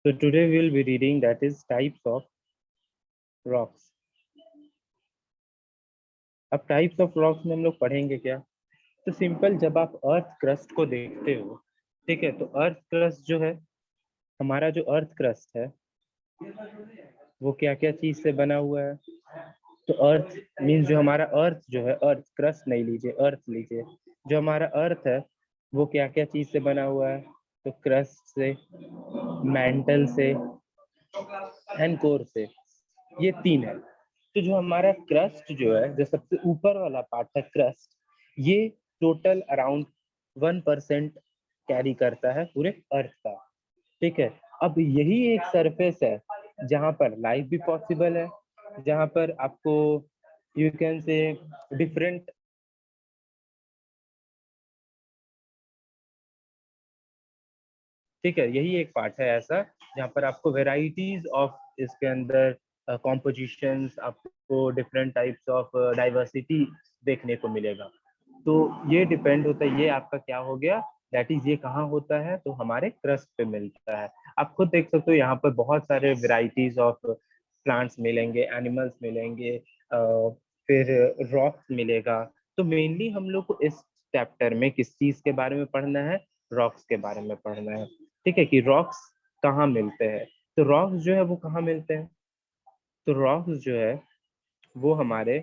So today we will be reading that is types of rocks. अब types of rocks में हम लोग पढ़ेंगे क्या? तो सिंपल, जब आप अर्थ क्रस्ट को देखते हो, ठीक है, तो अर्थ क्रस्ट जो है, हमारा जो अर्थ क्रस्ट है वो क्या क्या चीज से बना हुआ है? तो अर्थ मीन्स जो हमारा अर्थ जो है, अर्थ क्रस्ट नहीं लीजिए, अर्थ लीजिए। जो हमारा अर्थ है वो क्या क्या चीज से बना हुआ है? तो क्रस्ट से, मैंटल से एंड कोर से, ये तीन है। तो जो हमारा क्रस्ट जो है, जो सबसे ऊपर वाला पार्ट है क्रस्ट, ये टोटल अराउंड 1% कैरी करता है पूरे अर्थ का, ठीक है। अब यही एक सरफेस है जहां पर लाइफ भी पॉसिबल है, जहां पर आपको यू कैन से डिफरेंट, ठीक है, यही एक पार्ट है ऐसा जहाँ पर आपको वेराइटीज ऑफ इसके अंदर कॉम्पोजिशंस, आपको डिफरेंट टाइप्स ऑफ डाइवर्सिटी देखने को मिलेगा। तो ये डिपेंड होता है, ये आपका क्या हो गया, दैट इज ये कहाँ होता है? तो हमारे क्रस्ट पे मिलता है। आप खुद देख सकते हो यहाँ पर बहुत सारे वेराइटीज ऑफ प्लांट्स मिलेंगे, एनिमल्स मिलेंगे, फिर रॉक्स मिलेगा। तो मेनली हम लोग को इस चैप्टर में किस चीज के बारे में पढ़ना है? रॉक्स के बारे में पढ़ना है, ठीक है, कि रॉक्स कहाँ मिलते हैं। तो रॉक्स जो है वो कहाँ मिलते हैं? तो रॉक्स जो है वो हमारे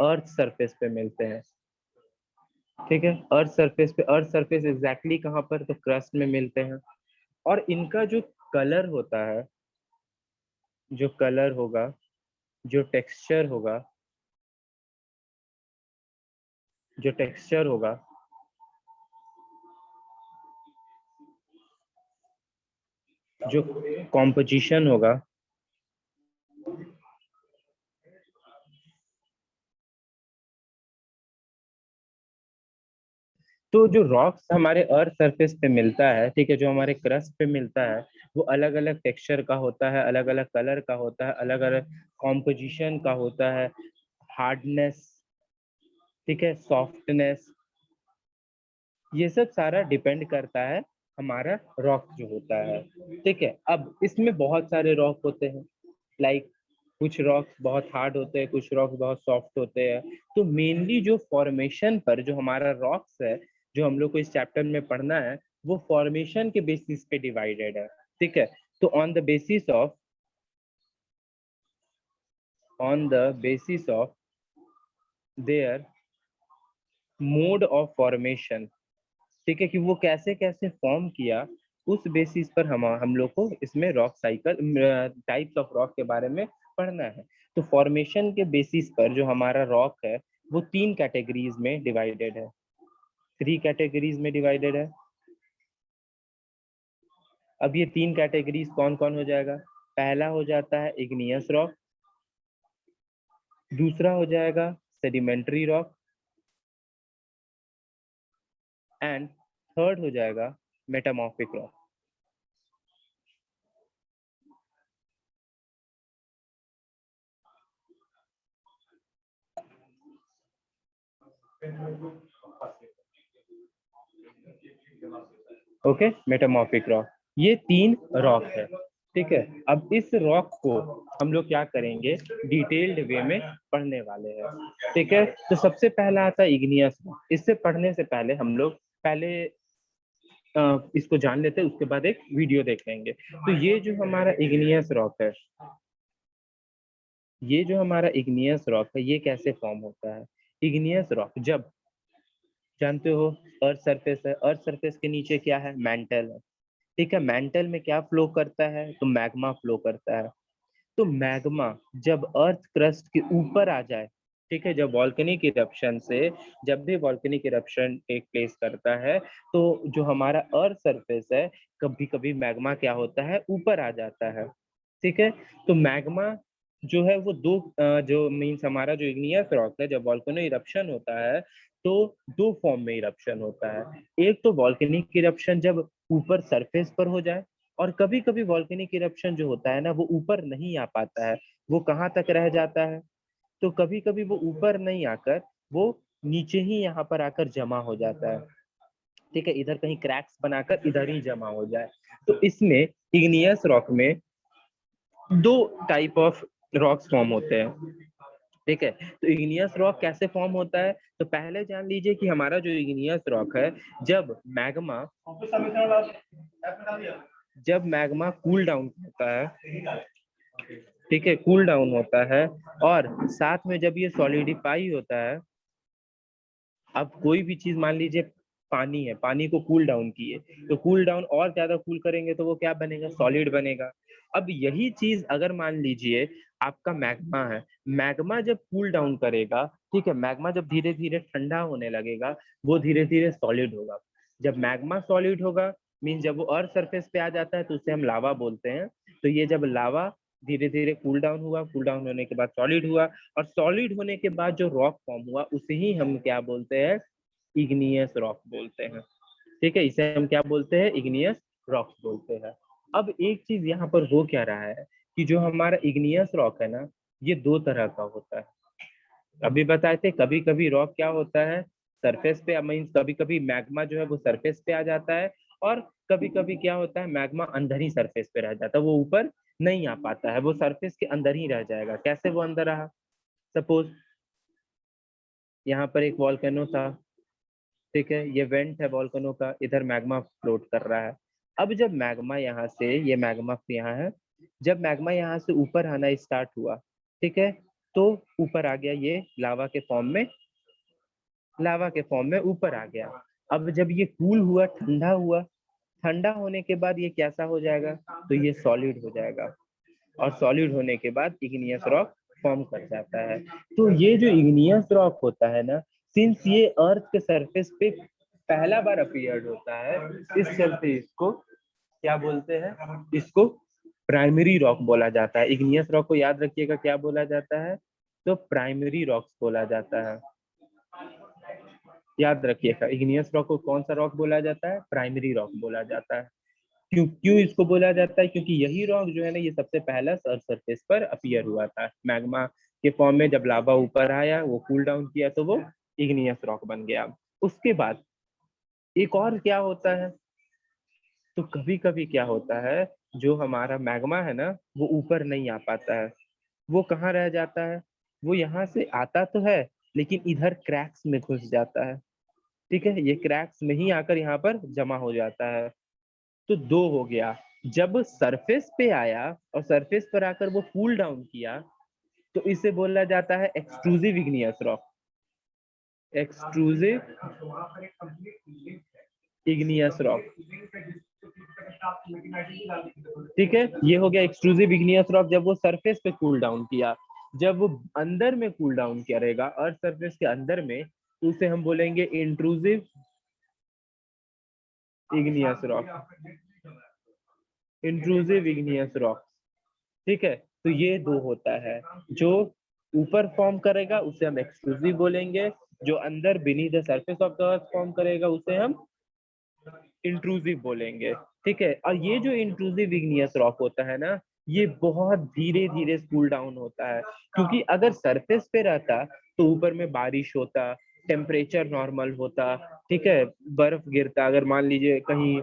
अर्थ सरफेस पे मिलते हैं, ठीक है। अर्थ सरफेस पे, अर्थ सरफेस एग्जैक्टली कहाँ पर? तो क्रस्ट में मिलते हैं। और इनका जो कलर होता है, जो कलर होगा, जो टेक्सचर होगा, जो टेक्सचर होगा, जो कॉम्पोजिशन होगा, तो जो रॉक्स हमारे अर्थ सरफेस पे मिलता है, ठीक है, जो हमारे क्रस्ट पे मिलता है, वो अलग अलग टेक्सचर का होता है, अलग अलग कलर का होता है, अलग अलग कॉम्पोजिशन का होता है, हार्डनेस, ठीक है, सॉफ्टनेस, ये सब सारा डिपेंड करता है हमारा रॉक जो होता है, ठीक है। अब इसमें बहुत सारे रॉक होते हैं, लाइक कुछ रॉक्स बहुत हार्ड होते हैं, कुछ रॉक्स बहुत सॉफ्ट होते हैं। तो मेनली जो फॉर्मेशन पर जो हमारा रॉक्स है, जो हम लोग को इस चैप्टर में पढ़ना है, वो फॉर्मेशन के बेसिस पे डिवाइडेड है, ठीक है। तो on the basis of their mode of formation, ठीक है, कि वो कैसे कैसे फॉर्म किया, उस बेसिस पर हम लोग को इसमें rock cycle, types of rock के बारे में पढ़ना है। तो फॉर्मेशन के बेसिस पर जो हमारा रॉक है वो तीन कैटेगरीज में डिवाइडेड है, थ्री कैटेगरीज में डिवाइडेड है। अब ये तीन कैटेगरीज कौन कौन हो जाएगा? पहला हो जाता है इग्नियस रॉक, दूसरा हो जाएगा सेडिमेंट्री रॉक, एंड थर्ड हो जाएगा metamorphic rock. Okay, metamorphic rock, ये तीन रॉक है, ठीक है। अब इस रॉक को हम लोग क्या करेंगे, डिटेल्ड वे में पढ़ने वाले हैं, ठीक है। तो सबसे पहला आता है इग्नियस रॉक। इससे पढ़ने से पहले हम लोग पहले इसको जान लेते हैं, उसके बाद एक वीडियो देख लेंगे। तो ये जो हमारा इग्नियस रॉक है, ये जो हमारा इग्नियस रॉक है, ये कैसे फॉर्म होता है? इग्नियस रॉक, जब जानते हो अर्थ सरफेस है, अर्थ सरफेस के नीचे क्या है? मेंटल है, ठीक है। मेंटल में क्या फ्लो करता है? तो मैग्मा फ्लो करता है। तो मैग्मा जब अर्थ क्रस्ट के ऊपर आ जाए, ठीक है, जब वॉल्केनिक इरप्शन से, जब भी वॉल्केनिक इरप्शन टेक प्लेस करता है, तो जो हमारा अर्थ सरफेस है, कभी कभी मैग्मा क्या होता है, ऊपर आ जाता है, ठीक है। तो मैग्मा जो है वो जो मीन्स हमारा जो इग्नियस रॉक है, जब वॉल्केनो इरप्शन होता है, तो दो फॉर्म में इरप्शन होता है। एक तो वॉल्केनिक इरप्शन जब ऊपर सरफेस पर हो जाए, और कभी कभी वॉल्केनिक इरप्शन जो होता है ना, वो ऊपर नहीं आ पाता है, वो कहाँ तक रह जाता है? तो कभी कभी वो ऊपर नहीं आकर वो नीचे ही यहाँ पर आकर जमा हो जाता है, ठीक है, इधर कहीं क्रैक्स बनाकर इधर ही जमा हो जाए। तो इसमें इग्नियस रॉक में दो टाइप ऑफ रॉक्स फॉर्म होते हैं, ठीक है। तो इग्नियस रॉक कैसे फॉर्म होता है, तो पहले जान लीजिए कि हमारा जो इग्नियस रॉक है, जब मैग्मा कूल डाउन होता है, ठीक है, कूल डाउन होता है, और साथ में जब ये सॉलिडिफाई होता है, अब कोई भी चीज मान लीजिए पानी है, पानी को कूल डाउन किए, तो कूल डाउन और ज्यादा कूल करेंगे तो वो क्या बनेगा, सॉलिड बनेगा। अब यही चीज अगर मान लीजिए आपका मैग्मा है, मैग्मा जब कूल डाउन करेगा, ठीक है, मैग्मा जब धीरे धीरे ठंडा होने लगेगा, वो धीरे धीरे सॉलिड होगा। जब मैग्मा सॉलिड होगा, मीन जब वो अर्थ सरफेस पे आ जाता है तो उसे हम लावा बोलते हैं। तो ये जब लावा धीरे धीरे कूल डाउन हुआ, कूल डाउन होने के बाद सॉलिड हुआ, और सॉलिड होने के बाद जो रॉक फॉर्म हुआ उसे ही हम क्या बोलते हैं, इग्नियस रॉक बोलते हैं, ठीक है, इसे हम क्या बोलते हैं, इग्नियस रॉक बोलते हैं। अब एक चीज यहाँ पर हो क्या रहा है कि जो हमारा इग्नियस रॉक है ना, ये दो तरह का होता है। अभी बताए थे, कभी कभी रॉक क्या होता है, सरफेस पे, मीन्स कभी कभी मैग्मा जो है वो सरफेस पे आ जाता है, और कभी कभी क्या होता है, मैग्मा अंदर ही सरफेस पे रह जाता है, वो ऊपर नहीं आ पाता है, वो सरफेस के अंदर ही रह जाएगा। कैसे वो अंदर रहा, सपोज यहाँ पर एक वॉल्केनो था, ठीक है, ये वेंट है वॉल्केनो का, इधर मैग्मा फ्लोट कर रहा है। अब जब मैग्मा यहाँ से, ये मैग्मा यहाँ है, जब मैग्मा यहाँ से ऊपर आना स्टार्ट हुआ, ठीक है, तो ऊपर आ गया ये लावा के फॉर्म में, लावा के फॉर्म में ऊपर आ गया। अब जब ये कूल हुआ, ठंडा हुआ, ठंडा होने के बाद ये कैसा हो जाएगा, तो ये सॉलिड हो जाएगा, और सॉलिड होने के बाद इग्नियस रॉक फॉर्म कर जाता है। तो ये जो इग्नियस रॉक होता है ना, सिंस ये अर्थ के सरफेस पे पहला बार अपीयर्ड होता है, इस चलते इसको क्या बोलते हैं, इसको प्राइमरी रॉक बोला जाता है। इग्नियस रॉक को याद रखिएगा क्या बोला जाता है, तो प्राइमरी रॉक्स बोला जाता है, याद रखिएगा। इग्नियस रॉक को कौन सा रॉक बोला जाता है, प्राइमरी रॉक बोला जाता है। क्यों क्यों इसको बोला जाता है, क्योंकि यही रॉक जो है ना, ये सबसे पहला अर्थ सरफेस पर अपीयर हुआ था मैग्मा के फॉर्म में। जब लावा ऊपर आया, वो कूल डाउन किया, तो वो इग्नियस रॉक बन गया। उसके बाद एक और क्या होता है, तो कभी कभी क्या होता है, जो हमारा मैग्मा है ना, वो ऊपर नहीं आ पाता है, वो कहाँ रह जाता है, वो यहाँ से आता तो है, लेकिन इधर क्रैक्स में घुस जाता है, ठीक है, ये क्रैक्स में ही आकर यहाँ पर जमा हो जाता है। तो दो हो गया, जब सरफेस पे आया और सरफेस पर आकर वो कूल डाउन किया, तो इसे बोला जाता है extrusive igneous rock, extrusive igneous rock, ठीक है, ये हो गया एक्सट्रूसिव इग्नियस रॉक, जब वो सरफेस पे कूल डाउन किया। जब वो अंदर में कूल डाउन करेगा, अर्थ सरफेस के अंदर में, तो उसे हम बोलेंगे intrusive igneous rock, intrusive igneous rock, ठीक है। तो ये दो होता है, जो ऊपर फॉर्म करेगा उसे हम एक्सक्लूसिव बोलेंगे, जो अंदर beneath the surface of the earth form करेगा उसे हम इंट्रूसिव बोलेंगे, ठीक है। और ये जो इंट्रूसिव इग्नियस रॉक होता है ना, ये बहुत धीरे धीरे कूल डाउन होता है, क्योंकि अगर सरफेस पे रहता तो ऊपर में बारिश होता, टेम्परेचर नॉर्मल होता, ठीक है, बर्फ गिरता, अगर मान लीजिए कहीं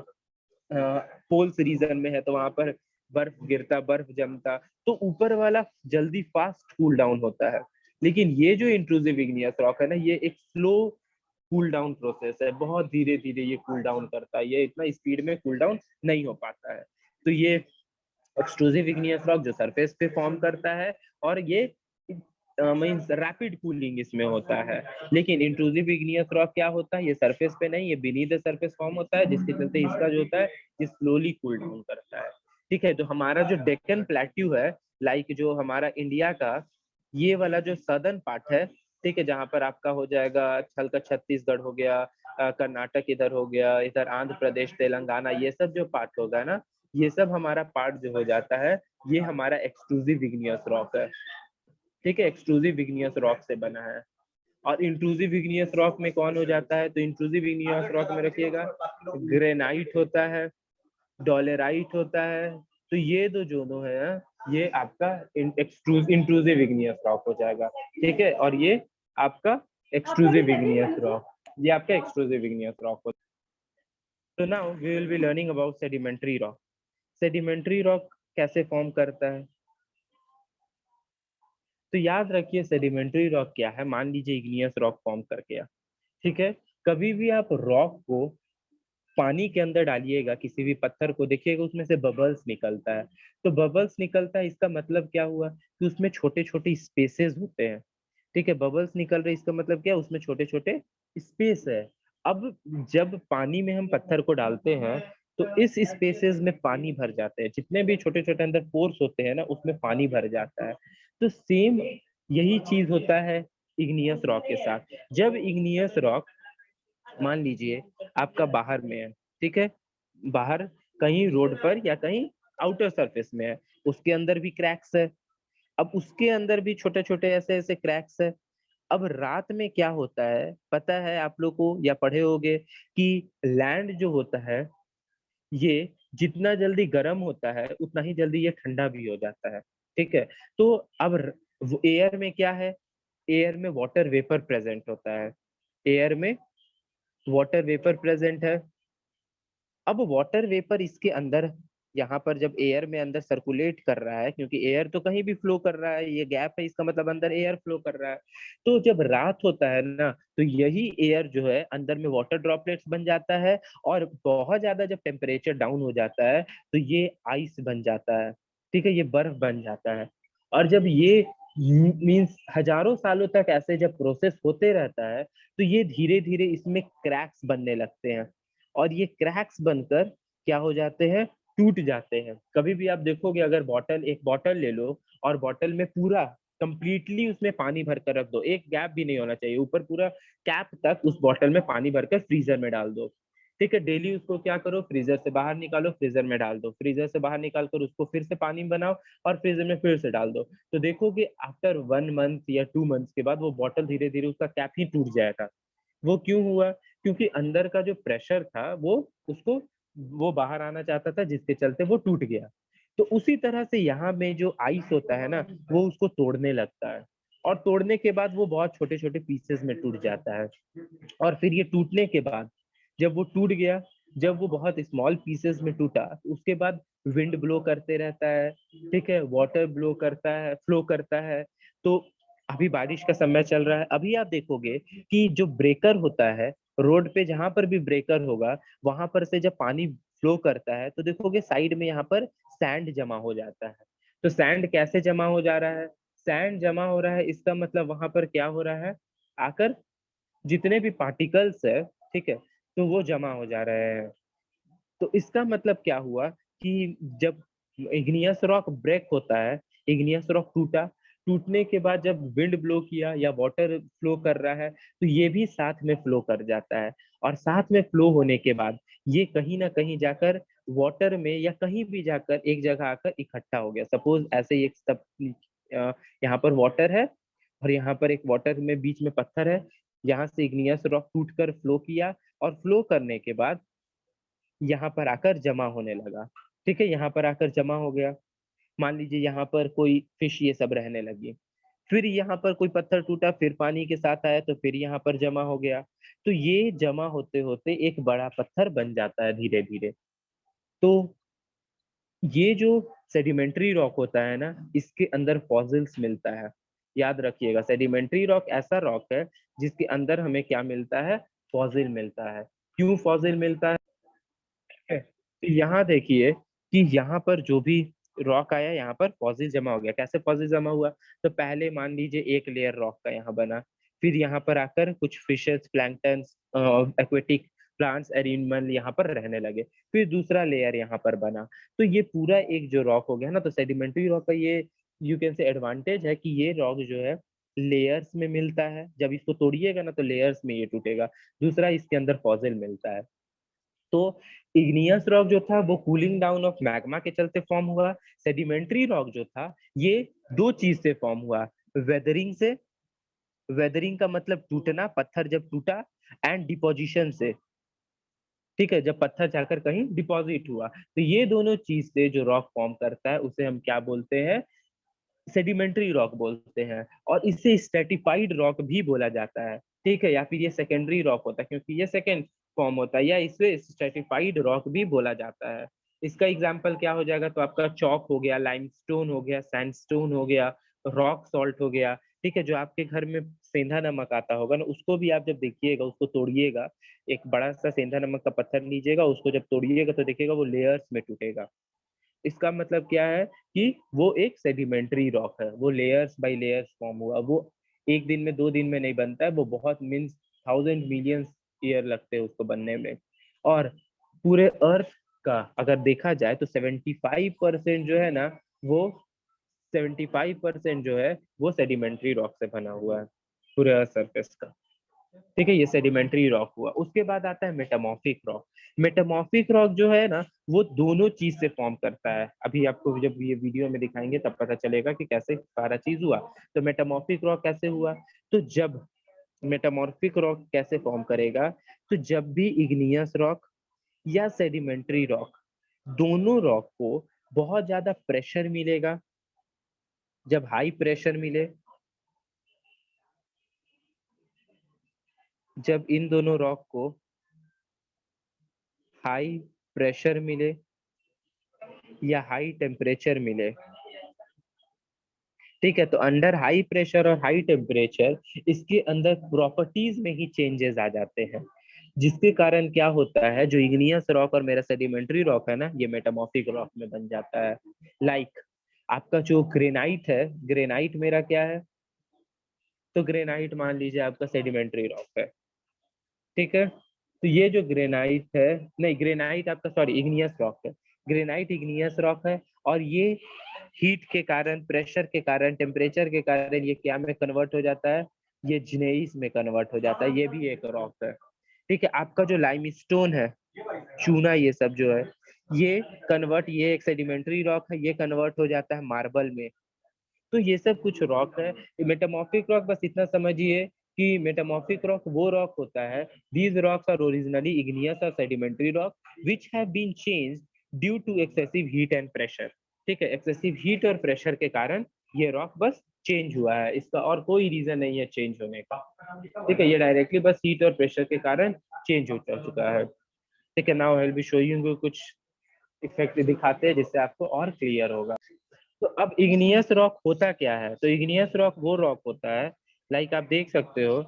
पोल्स रीजन में है तो वहां पर बर्फ गिरता, बर्फ जमता, तो ऊपर वाला जल्दी फास्ट कूल डाउन होता है। लेकिन ये जो इंट्रूसिव इग्नियस रॉक है ना, ये एक स्लो कूल डाउन प्रोसेस है, बहुत धीरे धीरे ये कूल डाउन करता है, ये इतना स्पीड में कूल डाउन नहीं हो पाता है। तो ये एक्सट्रूसिव इग्नियस रॉक जो सरफेस पे फॉर्म करता है, और ये मींस रैपिड कूलिंग इसमें होता है। लेकिन इंट्रूसिव इग्नियस रॉक क्या होता है, ये सरफेस पे नहीं, ये बीनीथ द सरफेस फॉर्म होता है, जिसके चलते इसका जो होता है, ये स्लोली कूल डाउन करता है, ठीक है। तो हमारा जो डेक्कन प्लेट्यू है, लाइक जो हमारा इंडिया का ये वाला जो सदर्न पार्ट है, ठीक है, जहाँ पर आपका हो जाएगा हल्का छत्तीसगढ़ हो गया, कर्नाटक इधर हो गया, इधर आंध्र प्रदेश, तेलंगाना, ये सब जो पार्ट होगा ना, ये सब हमारा पार्ट जो हो जाता है, ये हमारा एक्सक्लूसिव इग्नियस रॉक है, ठीक है, एक्सक्लूसिव इग्नियस रॉक से बना है। और इंट्रूसिव इग्नियस रॉक में कौन हो जाता है, तो इंट्रूसिव इग्नियस रॉक में रखिएगा ग्रेनाइट होता है, डोलेराइट होता है। तो ये दो जो है, ये आपका इंट्रूसिव इग्नियस रॉक हो जाएगा, ठीक है, और ये आपका एक्सट्रूसिव इग्नियस रॉक, ये आपका एक्सट्रूसिव इग्नियस रॉक होता है। So now we will be learning about sedimentary rock. Sedimentary rock कैसे फॉर्म करता है? तो याद रखिए सेडिमेंट्री रॉक क्या है। मान लीजिए इग्नियस रॉक फॉर्म कर गया, ठीक है। कभी भी आप रॉक को पानी के अंदर डालिएगा, किसी भी पत्थर को देखिएगा, उसमें से बबल्स निकलता है। तो बबल्स निकलता है, इसका मतलब क्या हुआ कि उसमें छोटे छोटे स्पेसेस होते हैं, ठीक है। बबल्स निकल रहे, इसका मतलब क्या, उसमें छोटे छोटे स्पेस है। अब जब पानी में हम पत्थर को डालते हैं तो इस स्पेसेस में पानी भर जाते हैं, जितने भी छोटे छोटे अंदर पोर्स होते हैं ना, उसमें पानी भर जाता है। तो सेम यही चीज होता है इग्नियस रॉक के साथ। जब इग्नियस रॉक मान लीजिए आपका बाहर में है, ठीक है, बाहर कहीं रोड पर या कहीं आउटर सरफेस में है, उसके अंदर भी क्रैक्स है। अब उसके अंदर भी छोटे छोटे ऐसे ऐसे क्रैक्स है। अब रात में क्या होता है पता है आप लोग को, या पढ़े होगे कि लैंड जो होता है ये जितना जल्दी गर्म होता है उतना ही जल्दी ये ठंडा भी हो जाता है, ठीक है। तो अब एयर में क्या है, एयर में वाटर वेपर प्रेजेंट होता है, एयर में वाटर वेपर प्रेजेंट है। अब वाटर वेपर इसके अंदर, यहाँ पर जब एयर में अंदर सर्कुलेट कर रहा है, क्योंकि एयर तो कहीं भी फ्लो कर रहा है, ये गैप है, इसका मतलब अंदर एयर फ्लो कर रहा है। तो जब रात होता है ना, तो यही एयर जो है अंदर में वाटर ड्रॉपलेट्स बन जाता है, और बहुत ज्यादा जब टेम्परेचर डाउन हो जाता है तो ये आइस बन जाता है, ठीक है, ये बर्फ बन जाता है। और जब ये मीन्स हजारों सालों तक ऐसे जब प्रोसेस होते रहता है, तो ये धीरे धीरे इसमें क्रैक्स बनने लगते हैं, और ये क्रैक्स बनकर क्या हो जाते हैं, टूट जाते हैं। कभी भी आप देखोगे, अगर बॉटल, एक बॉटल ले लो और बॉटल में पूरा कंप्लीटली उसमें पानी भर कर रख दो, एक गैप भी नहीं होना चाहिए, ऊपर पूरा कैप तक उस बॉटल में पानी भरकर फ्रीजर में डाल दो, ठीक है। डेली उसको क्या करो, फ्रीजर से बाहर निकालो, फ्रीजर में डाल दो, फ्रीजर से बाहर निकाल कर उसको फिर से पानी बनाओ और फ्रीजर में फिर से डाल दो। तो देखोगे आफ्टर 1 मंथ या 2 मंथ्स के बाद वो बॉटल धीरे धीरे उसका कैप ही टूट जाएगा। वो क्यों हुआ? क्योंकि अंदर का जो प्रेशर था वो उसको, वो बाहर आना चाहता था, जिसके चलते वो टूट गया। तो उसी तरह से यहाँ में जो आइस होता है ना, वो उसको तोड़ने लगता है, और तोड़ने के बाद वो बहुत छोटे छोटे पीसेस में टूट जाता है। और फिर ये टूटने के बाद, जब वो टूट गया, जब वो बहुत स्मॉल पीसेस में टूटा, तो उसके बाद विंड ब्लो करते रहता है, ठीक है, वाटर ब्लो करता है, फ्लो करता है। तो अभी बारिश का समय चल रहा है, अभी आप देखोगे कि जो ब्रेकर होता है, रोड पे जहां पर भी ब्रेकर होगा, वहां पर से जब पानी फ्लो करता है तो देखोगे साइड में यहाँ पर सैंड जमा हो जाता है। तो सैंड कैसे जमा हो जा रहा है? सैंड जमा हो रहा है, इसका मतलब वहां पर क्या हो रहा है, आकर जितने भी पार्टिकल्स है, ठीक है, तो वो जमा हो जा रहे हैं। तो इसका मतलब क्या हुआ कि जब इग्नियस रॉक ब्रेक होता है, इग्नियस रॉक टूटा, टूटने के बाद जब विंड ब्लो किया या वाटर फ्लो कर रहा है, तो ये भी साथ में फ्लो कर जाता है। और साथ में फ्लो होने के बाद ये कहीं ना कहीं जाकर वाटर में या कहीं भी जाकर एक जगह आकर इकट्ठा हो गया। सपोज ऐसे ही एक सब, यहाँ पर वाटर है और यहाँ पर एक वाटर में बीच में पत्थर है, यहाँ से इग्नियस रॉक टूट कर फ्लो किया, और फ्लो करने के बाद यहाँ पर आकर जमा होने लगा, ठीक है, यहाँ पर आकर जमा हो गया। मान लीजिए यहाँ पर कोई फिश ये सब रहने लगी, फिर यहाँ पर कोई पत्थर टूटा, फिर पानी के साथ आया तो फिर यहाँ पर जमा हो गया। तो ये जमा होते होते एक बड़ा पत्थर बन जाता है धीरे धीरे। तो ये जो सेडिमेंट्री रॉक होता है ना, इसके अंदर फॉसिल्स मिलता है। याद रखिएगा, सेडिमेंट्री रॉक ऐसा रॉक है जिसके अंदर हमें क्या मिलता है, फॉसिल मिलता है। क्यों फॉसिल मिलता है? तो यहाँ देखिए कि यहाँ पर जो भी रॉक आया, यहाँ पर फॉसिल जमा हो गया। कैसे फॉसिल जमा हुआ? तो पहले मान लीजिए एक लेयर रॉक का यहाँ बना, फिर यहाँ पर आकर कुछ fishes, plankton, aquatic plants, animal यहाँ पर रहने लगे, फिर दूसरा लेयर यहाँ पर बना। तो ये पूरा एक जो रॉक हो गया ना, तो सेडिमेंट्री रॉक का ये यू कैन से एडवांटेज है कि ये रॉक जो है लेयर्स में मिलता है। जब इसको तोड़िएगा ना तो लेयर्स में ये टूटेगा। दूसरा, इसके अंदर फॉसिल मिलता है। तो इग्नियस रॉक जो था वो कूलिंग डाउन ऑफ मैग्मा के चलते फॉर्म हुआ। सेडिमेंट्री रॉक जो था ये दो चीज से फॉर्म हुआ, वेदरिंग से, वेदरिंग का मतलब टूटना, पत्थर जब टूटा, एंड डिपोजिशन से, ठीक है, जब पत्थर जाकर कहीं डिपॉजिट हुआ। तो ये दोनों चीज से जो रॉक फॉर्म करता है उसे हम क्या बोलते हैं, सेडिमेंट्री रॉक बोलते हैं। और इसे स्ट्रेटिफाइड रॉक भी बोला जाता है, ठीक है, या फिर ये सेकेंडरी रॉक होता है क्योंकि ये सेकेंड फॉर्म होता है, या इसे स्ट्रेटिफाइड रॉक भी बोला जाता है। इसका एग्जाम्पल क्या हो जाएगा, तो आपका चौक हो गया, लाइमस्टोन हो गया, सैंडस्टोन हो गया, रॉक सॉल्ट हो गया। ठीक है, जो आपके घर में सेंधा नमक आता होगा ना, उसको भी आप जब देखिएगा, उसको तोड़िएगा, एक बड़ा सा सेंधा नमक का पत्थर लीजिएगा, उसको जब तोड़िएगा तो देखिएगा वो लेयर्स में टूटेगा। इसका मतलब क्या है कि वो एक सेडिमेंट्री रॉक है, वो लेयर्स बाय लेयर्स फॉर्म हुआ, वो एक दिन में 2 दिन में नहीं बनता है, वो बहुत मीन्स 1000 मिलियंस ईयर लगते हैं उसको बनने में। और पूरे अर्थ का अगर देखा जाए तो 75% जो है ना, वो 75% जो है वो सेडिमेंट्री रॉक से बना हुआ है, पूरे अर्थ सरफेस का। ठीक है, ये सेडिमेंट्री रॉक हुआ। उसके बाद आता है मेटामॉर्फिक रॉक। मेटामॉर्फिक रॉक जो है ना, वो दोनों चीज से फॉर्म करता है। अभी आपको जब ये वीडियो में दिखाएंगे तब पता चलेगा कि कैसे सारा चीज हुआ। तो मेटामॉर्फिक रॉक कैसे हुआ, तो जब मेटामॉर्फिक रॉक कैसे फॉर्म करेगा, तो जब भी इग्नियस रॉक या सेडिमेंट्री रॉक, दोनों रॉक को बहुत ज्यादा प्रेशर मिलेगा, जब हाई प्रेशर मिले, जब इन दोनों रॉक को हाई प्रेशर मिले या हाई टेम्परेचर मिले, ठीक है, तो अंडर हाई प्रेशर और हाई टेम्परेचर इसके अंदर प्रॉपर्टीज में ही चेंजेस आ जाते हैं, जिसके कारण क्या होता है, जो इग्नियस रॉक और मेरा सेडिमेंट्री रॉक है ना, ये मेटामॉर्फिक रॉक में बन जाता है। लाइक आपका जो ग्रेनाइट है, ग्रेनाइट मेरा क्या है, तो ग्रेनाइट मान लीजिए आपका सेडिमेंट्री रॉक है। ठीक है, तो ये जो ग्रेनाइट है, नहीं ग्रेनाइट आपका सॉरी इग्नियस रॉक है, ग्रेनाइट इग्नियस रॉक है, और ये हीट के कारण, प्रेशर के कारण, टेम्परेचर के कारण ये क्या में कन्वर्ट हो जाता है, ये जिनेइस में कन्वर्ट हो जाता है, ये भी एक रॉक है। ठीक है, आपका जो लाइमस्टोन है, चूना, ये सब जो है, ये कन्वर्ट, ये एक सेडिमेंट्री रॉक है, ये कन्वर्ट हो जाता है मार्बल में। तो ये सब कुछ रॉक है। मेटामॉर्फिक रॉक बस इतना समझिए कि मेटामॉर्फिक रॉक वो रॉक होता है, these rocks are originally igneous और sedimentary rock which have been changed due to excessive heat and pressure. ठीक है, एक्सेसिव हीट और प्रेशर के कारण ये रॉक बस चेंज हुआ है, इसका और कोई रीजन नहीं है चेंज होने का। ठीक है, ये डायरेक्टली बस हीट और प्रेशर के कारण चेंज हो चुका है। ठीक है, now I will be showing you कुछ इफेक्ट दिखाते हैं जिससे आपको और क्लियर होगा। तो अब इग्नियस रॉक होता क्या है, तो इग्नियस रॉक वो रॉक होता है, लाइक आप देख सकते हो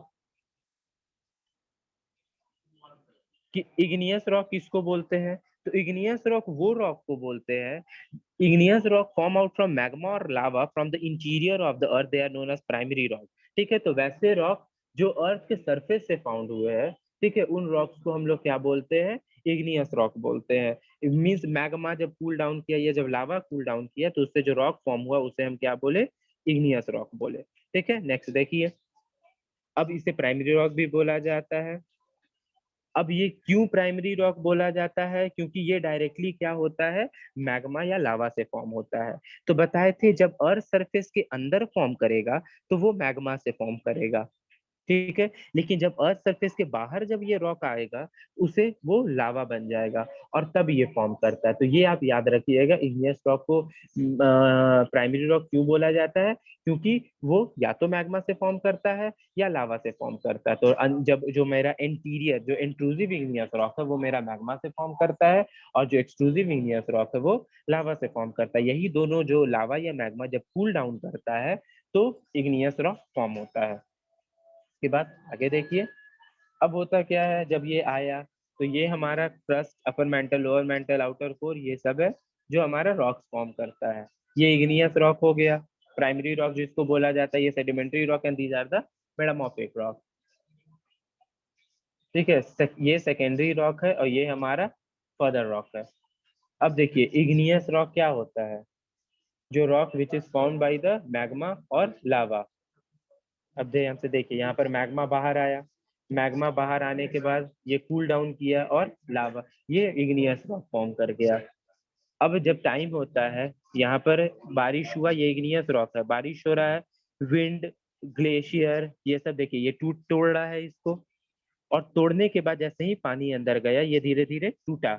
कि इग्नियस रॉक किसको बोलते हैं, तो इग्नियस रॉक वो रॉक को बोलते हैं, igneous rock form out from magma और lava from the interior of the earth, they are known as primary rock. ठीक है, तो वैसे रॉक जो अर्थ के सरफेस से फाउंड हुए हैं, ठीक है, उन रॉक्स को हम लोग क्या बोलते हैं, इग्नियस रॉक बोलते हैं। मींस मैग्मा जब कूल डाउन किया या जब लावा कूल डाउन किया तो उससे जो रॉक फॉर्म हुआ उसे हम क्या बोले, इग्नियस रॉक बोले। ठीक है, नेक्स्ट देखिए, अब इसे प्राइमरी रॉक भी बोला जाता है। अब ये क्यों प्राइमरी रॉक बोला जाता है, क्योंकि ये डायरेक्टली क्या होता है, मैग्मा या लावा से फॉर्म होता है। तो बताए थे जब अर्थ सरफेस के अंदर फॉर्म करेगा तो वो मैग्मा से फॉर्म करेगा। ठीक है, लेकिन जब अर्थ सरफेस के बाहर जब ये रॉक आएगा उसे वो लावा बन जाएगा और तब ये फॉर्म करता है। तो ये आप याद रखिएगा, इग्नियस रॉक को प्राइमरी रॉक क्यों बोला जाता है, क्योंकि वो या तो मैग्मा से फॉर्म करता है या लावा से फॉर्म करता है। तो जब जो मेरा इंटीरियर जो इंट्रूसिव इग्नियस रॉक है वो मेरा मैग्मा से फॉर्म करता है, और जो एक्सट्रूसिव इग्नियस रॉक है वो लावा से फॉर्म करता है। यही दोनों, जो लावा या मैग्मा जब कूल डाउन करता है तो इग्नियस रॉक फॉर्म होता है। के बाद आगे देखिए, अब होता क्या है, जब ये आया तो ये हमारा crust, upper mantle, lower mental, outer core, ये सब है जो हमारा रॉक्स फॉर्म करता है। ये इग्नियस रॉक हो गया, प्राइमरी रॉक जिसको बोला जाता है, ये sedimentary rock, and these are the metamorphic rock. ठीक है, ये सेकेंडरी रॉक है और ये हमारा फर्दर रॉक है। अब देखिए इग्नियस रॉक क्या होता है, जो rock which is found by the magma और लावा। अब दे हमसे देखिए, यहाँ पर मैग्मा बाहर आया, मैग्मा बाहर आने के बाद ये कूल डाउन किया और लावा, ये इग्नियस रॉक फॉर्म कर गया। अब जब टाइम होता है, यहाँ पर बारिश हुआ, ये इग्नियस रॉक है, बारिश हो रहा है, विंड, ग्लेशियर, ये सब देखिए ये टूट तोड़ रहा है इसको, और तोड़ने के बाद जैसे ही पानी अंदर गया ये धीरे धीरे टूटा।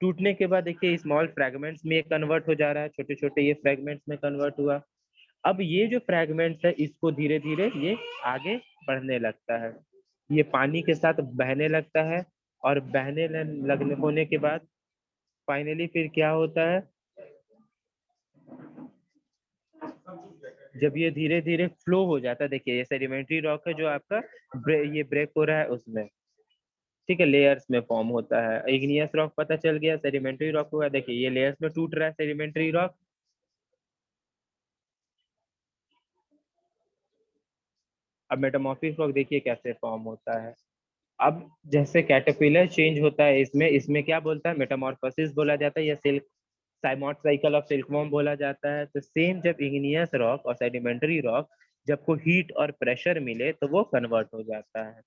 टूटने के बाद देखिए स्मॉल फ्रैगमेंट्स में कन्वर्ट हो जा रहा है, छोटे छोटे ये फ्रैगमेंट्स में कन्वर्ट हुआ। अब ये जो फ्रैगमेंट्स है इसको धीरे धीरे ये आगे बढ़ने लगता है, ये पानी के साथ बहने लगता है, और बहने लगने होने के बाद फाइनली फिर क्या होता है, जब ये धीरे धीरे फ्लो हो जाता है, देखिए ये सेडिमेंट्री रॉक है जो आपका ये ब्रेक हो रहा है उसमें, ठीक है, लेयर्स में फॉर्म होता है। इग्नियस रॉक पता चल गया, सेडिमेंट्री रॉक हुआ, देखिए ये लेयर्स में टूट रहा है सेडिमेंट्री रॉक। अब मेटामॉर्फिक रॉक देखिए कैसे फॉर्म होता है। अब जैसे कैटरपिलर चेंज होता है इसमें, इसमें क्या बोलता है, मेटामॉर्फोसिस बोला जाता है, या सिल्क साइमोट साइकिल ऑफ सिल्कवॉर्म बोला जाता है। तो सेम जब इग्नियस रॉक और सेडिमेंट्री रॉक जब को हीट और प्रेशर मिले तो वो कन्वर्ट हो जाता है।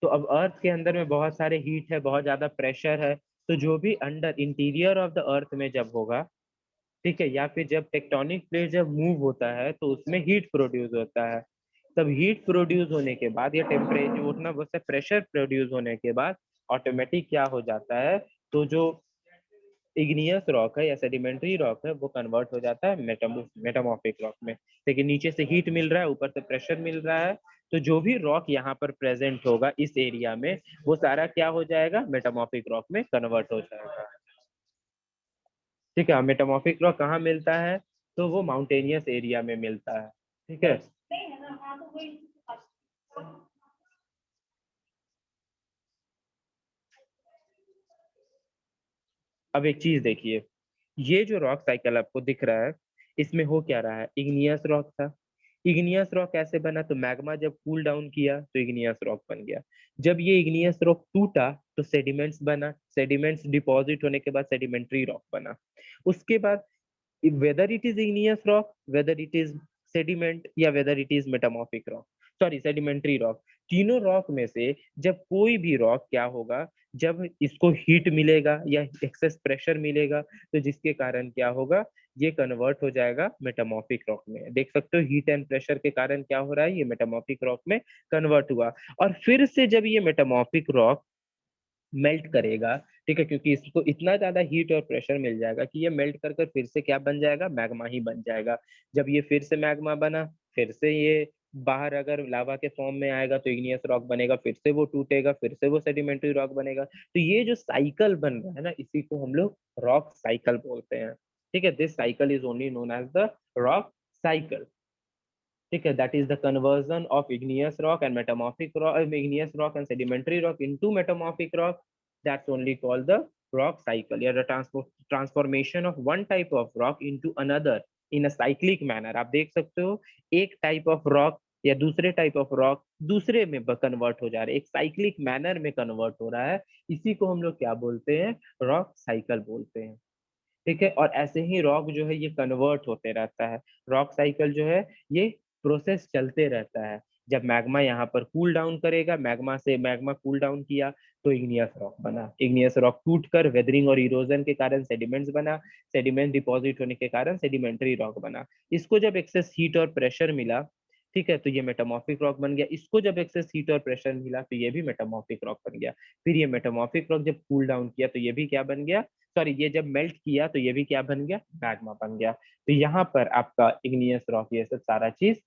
तो अब अर्थ के अंदर में बहुत सारे हीट है, बहुत ज्यादा प्रेशर है, तो जो भी अंडर इंटीरियर ऑफ द अर्थ में जब होगा, ठीक है, या फिर जब टेक्टोनिक प्लेट जब मूव होता है तो उसमें हीट प्रोड्यूस होता है। तब हीट प्रोड्यूस होने के बाद या टेम्परेचर उतना बहुत प्रेशर प्रोड्यूस होने के बाद ऑटोमेटिक क्या हो जाता है, तो जो इग्नियस रॉक है या सेडिमेंट्री रॉक है वो कन्वर्ट हो जाता है मेटामॉर्फिक रॉक में। लेकिन नीचे से हीट मिल रहा है, ऊपर से प्रेशर मिल रहा है, तो जो भी रॉक यहाँ पर प्रेजेंट होगा इस एरिया में वो सारा क्या हो जाएगा, मेटामॉर्फिक रॉक में कन्वर्ट हो जाएगा। ठीक है, मेटामॉर्फिक रॉक कहाँ मिलता है, तो वो माउंटेनियस एरिया में मिलता है। ठीक है, अब एक चीज देखिए, ये जो रॉक साइकिल आपको दिख रहा है इसमें हो क्या रहा है, इग्नियस रॉक था। इग्नियस रॉक कैसे बना, तो मैग्मा जब कूल डाउन किया तो इग्नियस रॉक बन गया। जब ये इग्नियस रॉक टूटा तो सेडिमेंट्स बना, सेडिमेंट्स डिपॉजिट होने के बाद सेडिमेंट्री रॉक बना। उसके बाद whether it is igneous rock, whether it is sediment या whether it is metamorphic rock, sorry sedimentary rock, तीनों रॉक में से जब कोई भी रॉक क्या होगा, जब इसको हीट मिलेगा या एक्सेस प्रेशर मिलेगा तो जिसके कारण क्या होगा, ये कन्वर्ट हो जाएगा मेटामॉर्फिक रॉक में। देख सकते हो हीट एंड प्रेशर के कारण क्या हो रहा है, ये मेटामॉर्फिक रॉक में कन्वर्ट हुआ। और फिर से जब ये मेटामॉर्फिक रॉक मेल्ट करेगा, ठीक है, क्योंकि इसको इतना ज्यादा हीट और प्रेशर मिल जाएगा कि ये मेल्ट कर कर फिर से क्या बन जाएगा, मैग्मा ही बन जाएगा। जब ये फिर से मैग्मा बना, फिर से ये बाहर अगर लावा के फॉर्म में आएगा तो इग्नियस रॉक बनेगा, फिर से वो टूटेगा, फिर से वो सेडिमेंट्री रॉक बनेगा। तो ये जो साइकिल बन रहा है ना, इसी को हम लोग रॉक साइकिल बोलते हैं। ठीक है, this cycle is only known as the rock cycle. ठीक है, that is the conversion of igneous rock and metamorphic rock, igneous rock and sedimentary rock into metamorphic rock. That's only called the rock cycle, या the transformation of one type of rock into another in a cyclic manner। आप देख सकते हो एक type of rock या दूसरे type of rock दूसरे में कन्वर्ट हो जा रहे हैं, एक साइक्लिक मैनर में कन्वर्ट हो रहा है। इसी को हम लोग क्या बोलते हैं, रॉक साइकिल बोलते हैं। ठीक है, और ऐसे ही रॉक जो है ये कन्वर्ट होते रहता है। रॉक साइकिल जो है ये प्रोसेस चलते रहता है। जब मैग्मा यहाँ पर कूल डाउन करेगा, मैग्मा से मैग्मा कूल डाउन किया तो इग्नियस रॉक बना, इग्नियस रॉक टूट कर वेदरिंग और इरोजन के कारण सेडिमेंट्स बना, सेडिमेंट डिपॉजिट होने के कारण सेडिमेंट्री रॉक बना। इसको जब एक्सेस हीट और प्रेशर मिला, ठीक है, तो ये मेटामॉर्फिक रॉक बन गया। इसको जब एक्सेस हीट और प्रेशर मिला तो ये भी मेटामॉर्फिक रॉक बन गया। फिर ये मेटामॉर्फिक रॉक जब कूल डाउन किया तो ये भी क्या बन गया, सॉरी ये जब मेल्ट किया तो ये भी क्या बन गया, मैग्मा बन गया। तो यहाँ पर आपका इग्नियस रॉक ये सब सारा चीज